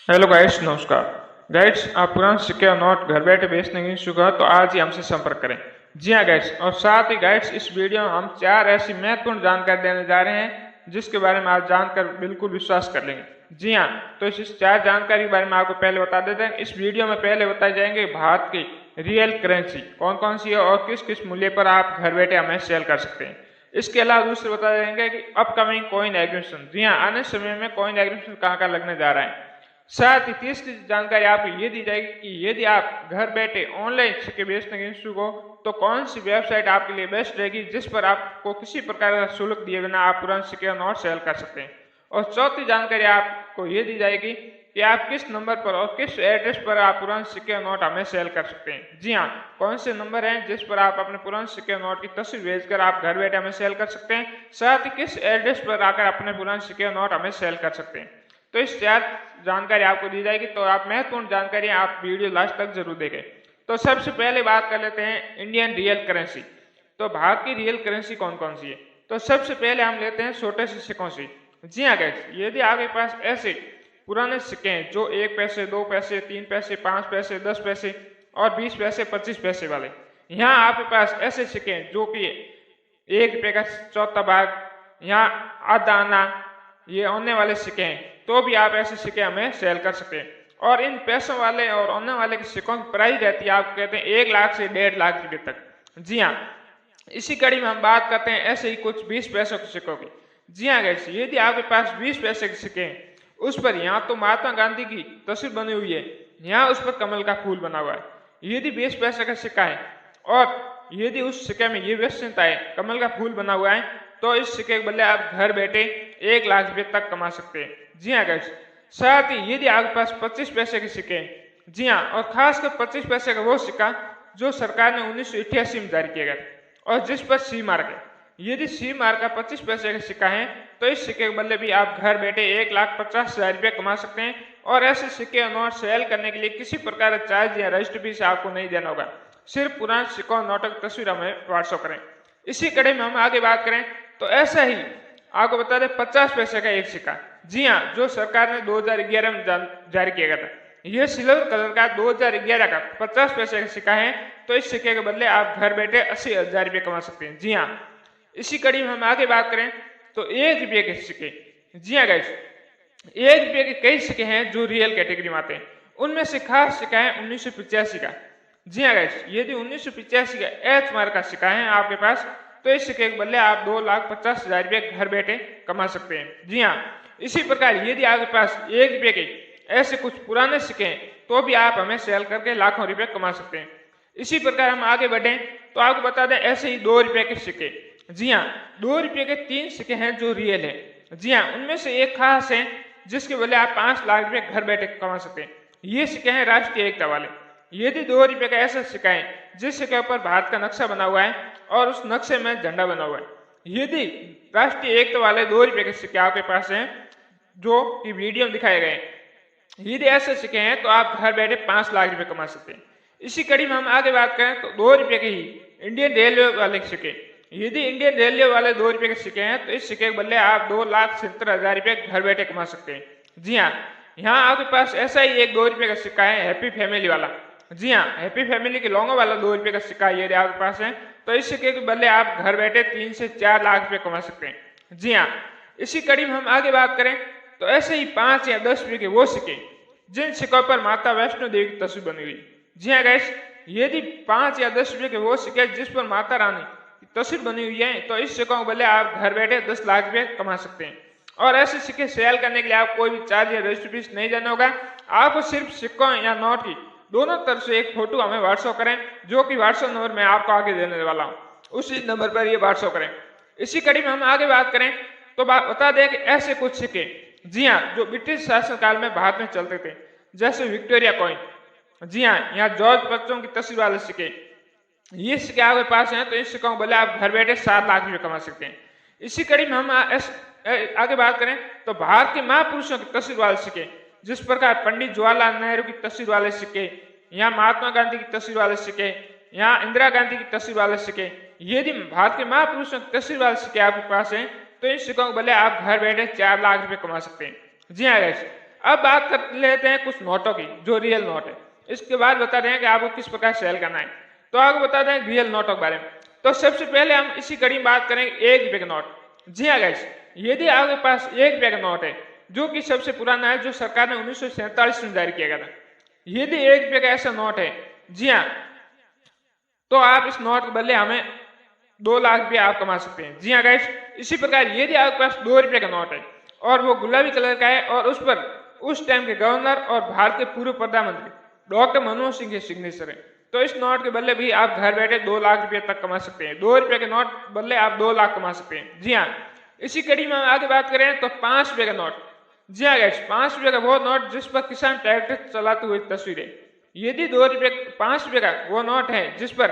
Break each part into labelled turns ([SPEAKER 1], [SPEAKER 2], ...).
[SPEAKER 1] Hello guides, नमस्कार guides. आप पुराने सिक्के और नोट घर बैठे बेचने की इच्छुक है तो आज ही हमसे संपर्क करें। जी हाँ गाइड्स, और साथ ही गाइड्स इस वीडियो में हम 4 ऐसी महत्वपूर्ण जानकारी देने जा रहे हैं जिसके बारे में आप जानकर बिल्कुल विश्वास कर लेंगे। जी हाँ, तो इस 4 जानकारी के बारे में आपको पहले बता देते हैं। इस वीडियो में पहले बताए जाएंगे भारत की रियल करेंसी कौन कौन सी है और किस किस मूल्य पर आप घर बैठे हमें सेल कर सकते हैं। इसके अलावा दूसरे बताया जाएंगे कि अपकमिंग कॉइन एग्रीमेंट, जी हाँ, आने समय में कॉइन एग्रीमेंट कहाँ कहाँ लगने जा रहा है। साथ ही तीसरी जानकारी आपको ये दी जाएगी कि यदि आप घर बैठे ऑनलाइन सिक्के बेचने के इच्छुक हो तो कौन सी वेबसाइट आपके लिए बेस्ट रहेगी जिस पर आपको किसी प्रकार का शुल्क दिए बिना आप पुराने सिक्के और नोट सेल कर सकते हैं। और चौथी जानकारी आपको ये दी जाएगी कि आप किस नंबर पर और किस एड्रेस पर आप पुराने सिक्के और नोट हमें सेल कर सकते हैं। जी हाँ, कौन से नंबर हैं जिस पर आप अपने पुराने सिक्के और नोट की तस्वीर भेजकर आप घर बैठे हमें सेल कर सकते हैं। साथ ही किस एड्रेस पर आकर अपने पुराने सिक्के और नोट हमें सेल कर सकते हैं। तो इस 4 जानकारी आपको दी जाएगी, तो आप महत्वपूर्ण जानकारी आप वीडियो लास्ट तक जरूर देखें। तो सबसे पहले बात कर लेते हैं इंडियन रियल करेंसी। तो भारत की रियल करेंसी कौन कौन सी है। तो सबसे पहले हम लेते हैं छोटे से सिक्कों से। जी हाँ गाइस, यदि आपके पास ऐसे पुराने सिक्के हैं जो 1 पैसे, 2 पैसे, 3 पैसे, 5 पैसे, 10 पैसे और 20 पैसे, 25 पैसे वाले, यहाँ आपके पास ऐसे सिक्के हैं जो कि 1 रुपये का चौथा भाग, यहाँ आधा आना, ये आने वाले सिक्के हैं, तो भी आप ऐसे सिक्के हमें सेल कर सकते हैं। और इन पैसों वाले और आने वाले के सिक्कों की प्राइस रहती है, आप कहते हैं 1 लाख से 1.5 लाख रुपए तक। जी हाँ, इसी कड़ी में हम बात करते हैं ऐसे ही कुछ 20 पैसों के सिक्कों की। जी हाँ गाइस, यदि आपके पास 20 पैसे के सिक्के हैं, उस पर यहाँ तो महात्मा गांधी की तस्वीर बनी हुई है, यहाँ उस पर कमल का फूल बना हुआ है। यदि 20 पैसे का सिक्का है और यदि उस सिक्के में ये व्यवस्था है, कमल का फूल बना हुआ है, तो इस सिक्के के बदले आप घर बैठे 1 लाख रुपए तक कमा सकते हैं। जी हाँ गाइस, साथ ही यदि आपके पास 25 पैसे के सिक्के हैं, जी हाँ, और खासकर 25 पैसे का वो सिक्का जो सरकार ने 1988 में जारी किया गया और जिस पर सी मार्क है, यदि सी मार्क का 25 पैसे का सिक्का है तो इस सिक्के के बदले भी आप घर बैठे 1,50,000 रुपये कमा सकते हैं। और ऐसे सिक्के और नोट सेल करने के लिए किसी प्रकार का चार्ज या रजिस्ट्री फीस आपको नहीं देना होगा, सिर्फ पुराने सिक्कों और नोटों की तस्वीर हमें व्हाट्सअप करें। इसी कड़ी में हम आगे बात करें तो ऐसा ही आपको बता दें 50 पैसे का एक सिक्का, जी हाँ, जो सरकार ने 2011 में जारी किया गया था। यह सिल्वर कलर का 2011 का 50 पैसे का सिक्का है, तो इस सिक्के के बदले आप घर बैठे 80,000 रुपये कमा सकते हैं। जी हाँ, इसी कड़ी में हम आगे बात करें तो 1 रुपये के सिक्के, जी हाँ गाइस, 1 रुपये के कई सिक्के हैं जो रियल कैटेगरी में आते हैं। उनमें से खास सिक्का है 1985 का। जी हाँ गाइस, यदि 1985 का एच मार्क का सिक्का है आपके पास, तो इस सिक्के के बदले आप 2,50,000 रुपये घर बैठे कमा सकते हैं। जी हाँ, इसी प्रकार यदि आपके पास 1 रुपये के ऐसे कुछ पुराने सिक्के हैं तो भी आप हमें सेल करके लाखों रुपए कमा सकते हैं। इसी प्रकार हम आगे बढ़ें तो आपको बता दें ऐसे ही 2 रुपये के सिक्के, जी हाँ, 2 रुपये के 3 सिक्के हैं जो रियल है। जी हाँ, उनमें से एक खास है जिसके बदले आप 5 लाख रुपये घर बैठे कमा सकते हैं। ये सिक्के हैं राष्ट्रीय एकता वाले। यदि 2 रुपये का ऐसा सिक्का है जिस के ऊपर भारत का नक्शा बना हुआ है और उस नक्शे में झंडा बना हुआ है, यदि राष्ट्रीय एकता वाले 2 रुपये के सिक्के आपके पास हैं जो कि वीडियो में दिखाए गए हैं, यदि ऐसे सिक्के हैं तो आप घर बैठे 5 लाख रुपए कमा सकते हैं। इसी कड़ी में हम आगे बात करें तो 2 रुपये के ही इंडियन रेलवे वाले सिक्के, यदि इंडियन रेलवे वाले 2 रुपये के सिक्के हैं तो इस सिक्के के बदले आप 2,70,000 रुपये घर बैठे कमा सकते हैं। जी हाँ, यहाँ आपके पास ऐसा ही एक 2 रुपये का सिक्का है हैप्पी फैमिली वाला। जी हाँ, हैप्पी फैमिली के लोगों वाला 2 रुपये का सिक्का यदि आपके पास है तो इस सिक्के के बदले आप घर बैठे 3 से 4 लाख रुपये कमा सकते हैं। जी हाँ, इसी कड़ी में हम आगे बात करें तो ऐसे ही 5 या 10 रुपये के वो सिक्के जिन सिक्कों पर माता वैष्णो देवी की तस्वीर बनी हुई। जी हाँ गाइस, यदि 5 या 10 रुपये के वो सिक्के जिस पर माता रानी की तस्वीर बनी हुई है तो इस सिक्कों के बदले आप घर बैठे 10 लाख रुपये कमा सकते हैं। और ऐसे सिक्के सेल करने के लिए आप कोई भी चार्ज या रजिस्ट्री फीस नहीं देना होगा। आपको सिर्फ सिक्कों या नोट की दोनों तरफ से एक फोटो हमें व्हाट्सअप करें, जो कि व्हाट्सअप नंबर मैं आपको आगे देने वाला हूँ, उसी नंबर पर ये व्हाट्सअप करें। इसी कड़ी में हम आगे बात करें तो बता दें कि ऐसे कुछ सिक्के, जी हाँ, जो ब्रिटिश शासनकाल में भारत में चलते थे, जैसे विक्टोरिया कॉइन। जी हाँ, यहाँ जॉर्ज बच्चों की तस्वीर वाले सिक्के, ये सिक्के आपके पास हैं तो इस सिक्कों को बोले आप घर बैठे 7 लाख रुपये कमा सकते हैं। इसी कड़ी में हम आगे बात करें तो भारत के महापुरुषों की तस्वीर वाले सिक्के, जिस प्रकार पंडित जवाहरलाल नेहरू की तस्वीर वाले सिक्के, यहाँ महात्मा गांधी की तस्वीर वाले सिक्के, यहाँ इंदिरा गांधी की तस्वीर वाले सिक्के, यदि भारत के महापुरुषों की तस्वीर वाले सिक्के आपके पास हैं तो इन सिक्कों को बदले आप घर बैठे 4 लाख रुपए कमा सकते हैं। जी हाँ गाइस, अब बात कर लेते हैं कुछ नोटों की जो रियल नोट है, इसके बाद बता रहे हैं कि आपको किस प्रकार सेल करना है। तो आपको बता दें रियल नोटों के बारे में। तो सबसे पहले हम इसी कड़ी में बात करेंगे 1 रुपये का नोट। जी हाँ गाइस, यदि आपके पास 1 रुपये का नोट है जो कि सबसे पुराना है, जो सरकार ने 1947 में जारी किया गया था, यदि 1 रुपये का ऐसा नोट है, जी हाँ, तो आप इस नोट के बदले हमें 2 लाख रुपये आप कमा सकते हैं। जी हाँ गाइस, इसी प्रकार यदि आपके पास 2 रुपये का नोट है और वो गुलाबी कलर का है और उस पर उस टाइम के गवर्नर और भारत के पूर्व प्रधानमंत्री डॉक्टर मनमोहन सिंह के सिग्नेचर है, तो इस नोट के बदले भी आप घर बैठे 2 लाख रुपये तक कमा सकते हैं। 2 रुपये के नोट बदले आप 2 लाख कमा सकते हैं। जी हाँ, इसी कड़ी में आगे बात करें तो 5 रुपये का नोट। जी हाँ गाइस, 5 रुपये का वो नोट जिस पर किसान ट्रैक्टर चलाते हुए तस्वीर है। यदि 5 रुपये का वो नोट है जिस पर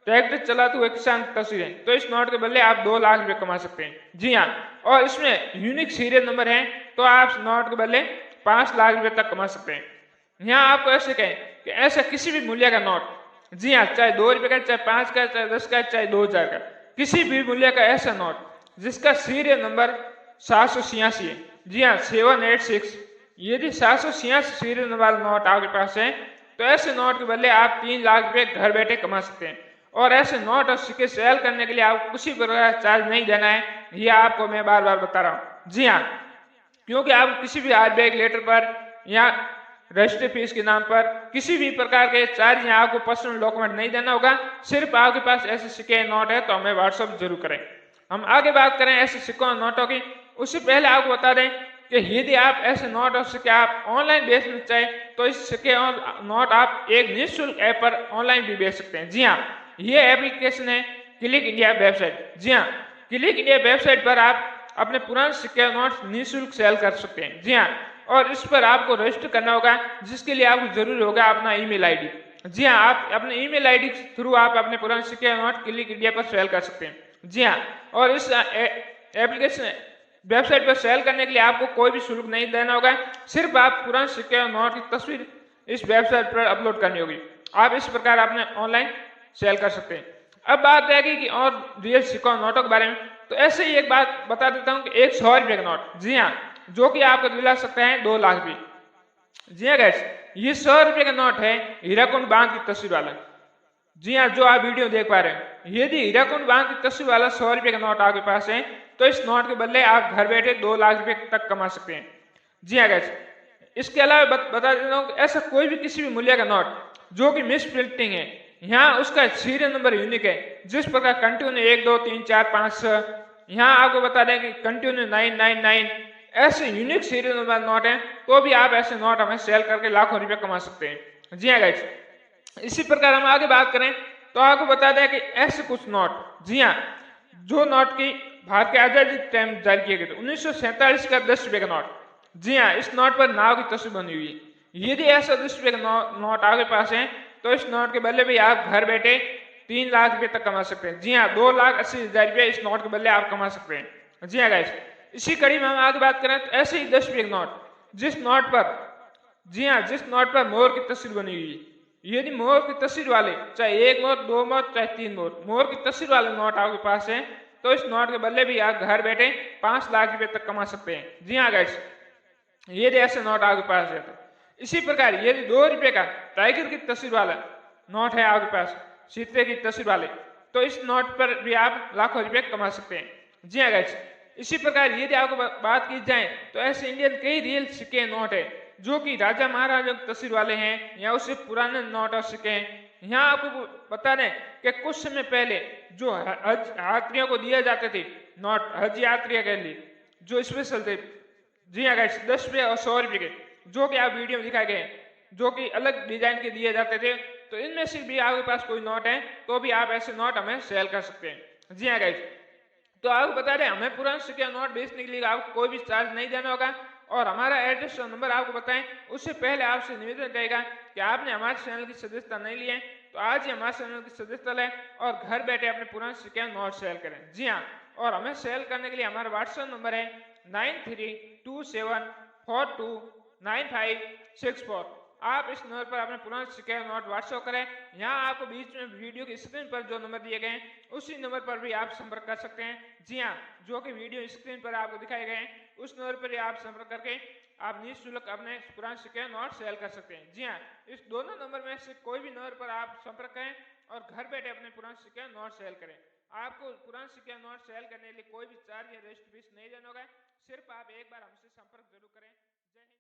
[SPEAKER 1] ट्रैक्टर चलाते हुए किसान तस्वीर है, तो इस नोट के बदले आप 2 लाख रुपये कमा सकते हैं। जी हाँ, और इसमें यूनिक सीरियल नंबर है, तो आप इस नोट के बदले 5 लाख रुपये तक कमा सकते हैं। यहाँ आपको ऐसे कहें कि ऐसा किसी भी मूल्य का नोट, जी हाँ, चाहे 2 रुपये का, चाहे 5 का, चाहे 10 का, चाहे 2000 का, किसी भी मूल्य का ऐसा नोट जिसका सीरियल नंबर 786 है, जी हाँ 786, यदि 786 सीरियल नंबर वाला नोट आपके पास है, तो ऐसे नोट के बदले आप 3 लाख रुपये घर बैठे कमा सकते हैं। और ऐसे नोट और सिक्के सेल करने के लिए आपको किसी प्रकार का चार्ज नहीं देना है, ये आपको मैं बार बार बता रहा हूँ। जी हाँ, क्योंकि आप किसी भी RBI लेटर पर या रजिस्ट्री फीस के नाम पर किसी भी प्रकार के चार्ज या आपको पर्सनल डॉक्यूमेंट नहीं देना होगा। सिर्फ आपके पास ऐसे सिक्के नोट है तो हमें व्हाट्सअप जरूर करें। हम आगे बात करें ऐसे सिक्कों और नोटों की, उससे पहले आपको बता दें कि यदि आप ऐसे नोट और सिक्के आप ऑनलाइन बेचना चाहें, तो इस सिक्के और नोट आप एक निःशुल्क ऐप पर ऑनलाइन भी बेच सकते हैं। जी हाँ, ये एप्लीकेशन है क्लिक इंडिया वेबसाइट। जी हाँ, क्लिक इंडिया वेबसाइट पर आप अपने पुराने सिक्के और नोट निःशुल्क सेल कर सकते हैं। जी हाँ, और इस पर आपको रजिस्टर करना होगा, जिसके लिए आपको जरूरी होगा अपना ईमेल आईडी। जी हाँ, आप अपने ईमेल आईडी के थ्रू आप अपने पुराने सिक्के और नोट क्लिक इंडिया पर सेल कर सकते हैं। जी हाँ, और इस एप्लीकेशन वेबसाइट पर सेल करने के लिए आपको कोई भी शुल्क नहीं देना होगा। सिर्फ आप पुराने सिक्के और नोट की तस्वीर इस वेबसाइट पर अपलोड करनी होगी। आप इस प्रकार अपने ऑनलाइन सेल कर सकते हैं। अब बात आएगी कि और रियल सिक्कों और नोटों के बारे में, तो ऐसे ही एक बात बता देता हूँ कि एक 100 रुपये का नोट, जी हाँ, जो कि आपको दिला सकते हैं 2 लाख भी। जी हाँ गाइस, ये 100 रुपये का नोट है हीराकुंड बांध की तस्वीर वाला। जी हाँ, जो आप वीडियो देख पा रहे हैं, यदि हीराकुंड बांध की तस्वीर वाला 100 रुपये का नोट आपके पास है, तो इस नोट के बदले आप घर बैठे 2 लाख रुपये तक कमा सकते हैं। जी हाँ गाइस, इसके अलावा बता देता हूँ कि ऐसा कोई भी किसी भी मूल्य का नोट जो कि मिस प्रिंटिंग है, यहाँ उसका सीरियल नंबर यूनिक है। जिस प्रकार कंटिन्यू 1 2 3 4 5 6, यहाँ आपको बता दें कि कंटिन्यू 999, ऐसे यूनिक सीरियल नंबर नोट है, तो भी आप ऐसे नोट हमें सेल करके लाखों रुपए कमा सकते हैं। जी हाँ गाइस, इसी प्रकार हम आगे बात करें तो आपको बता दें कि ऐसे कुछ नोट, जी हाँ, जो नोट की भारत के आजादी टाइम जारी किए गए थे, 1947 का 10 रुपये का नोट। जी हाँ, इस नोट पर नाव की तस्वीर बनी हुई है। यदि ऐसा 10 रुपये का नोट आपके पास है, तो इस नोट के बदले भी आप घर बैठे 3 लाख रुपए तक कमा सकते हैं। जी हाँ, 2,80,000 रुपये इस नोट के बदले आप कमा सकते हैं। जी हाँ गाइस, इसी कड़ी में हम आगे बात करें तो ऐसे ही 10 रुपये का नोट, जिस नोट पर, जी हाँ, जिस नोट पर मोर की तस्वीर बनी हुई है, यदि मोर की तस्वीर वाले, चाहे 1 मोर 2 मोर चाहे 3 मोर की तस्वीर वाले नोट आपके पास है, तो इस नोट के बदले भी आप घर बैठे 5 लाख रुपए तक कमा सकते हैं। जी हाँ गाइस, यदि ऐसे नोट आपके पास है तो। इसी प्रकार यदि 2 रुपये का टाइगर की तस्वीर वाला नोट है आपके पास, सीते की तस्वीर वाले, तो इस नोट पर भी आप लाखों रुपए कमा सकते हैं। जी हाँ गाइस, इसी प्रकार यदि आपको बात की जाए तो ऐसे इंडियन कई रियल सिक्के नोट है जो कि राजा महाराजा की तस्वीर वाले हैं या उससे पुराने नोट और सिक्के हैं। यहाँ आपको बता दें कि कुछ समय पहले जो हज यात्रियों को दिए जाते थे नोट, हज यात्रियों के लिए जो स्पेशल थे, जी हाँ गाइस, 10 रुपये और 100 रुपये के, जो कि आप वीडियो में दिखाए गए, जो कि अलग डिजाइन के दिए जाते थे, तो इनमें से भी आपके पास कोई नोट है तो भी आप ऐसे नोट हमें सेल कर सकते हैं। जी हाँ गाइस, तो आपको बता दें हमें पुराने सिक्के नोट बेचने के लिए आपको कोई भी चार्ज नहीं देना होगा और हमारा एड्रेस और नंबर आपको बताएं। उससे पहले आपसे निवेदन रहेगा कि आपने हमारे चैनल की सदस्यता नहीं ली है तो आज ही हमारे चैनल की सदस्यता लें और घर बैठे अपने पुराने सिक्के नोट सेल करें। जी हाँ, और हमें सेल करने के लिए हमारा व्हाट्सएप नंबर है 9327429564। आप इस नंबर पर अपने पुराने सिक्के नोट व्हाट्सएप करें। यहाँ आपको बीच में वीडियो की स्क्रीन पर जो नंबर दिए गए हैं उसी नंबर पर भी आप संपर्क कर सकते हैं। जी हाँ, जो कि वीडियो स्क्रीन पर आपको दिखाए गए हैं उस नंबर पर आप संपर्क करके आप निःशुल्क अपने पुराने सिक्के नोट सेल कर सकते हैं। जी हाँ, इस दोनों नंबर में से कोई भी नंबर पर आप संपर्क करें और घर बैठे अपने पुराने सिक्के नोट सेल करें। आपको पुराने सिक्के नोट सेल करने के लिए कोई भी चार्ज या रजिस्टर फीस नहीं देना होगा, सिर्फ आप एक बार हमसे संपर्क जरूर करें। जय हिंद।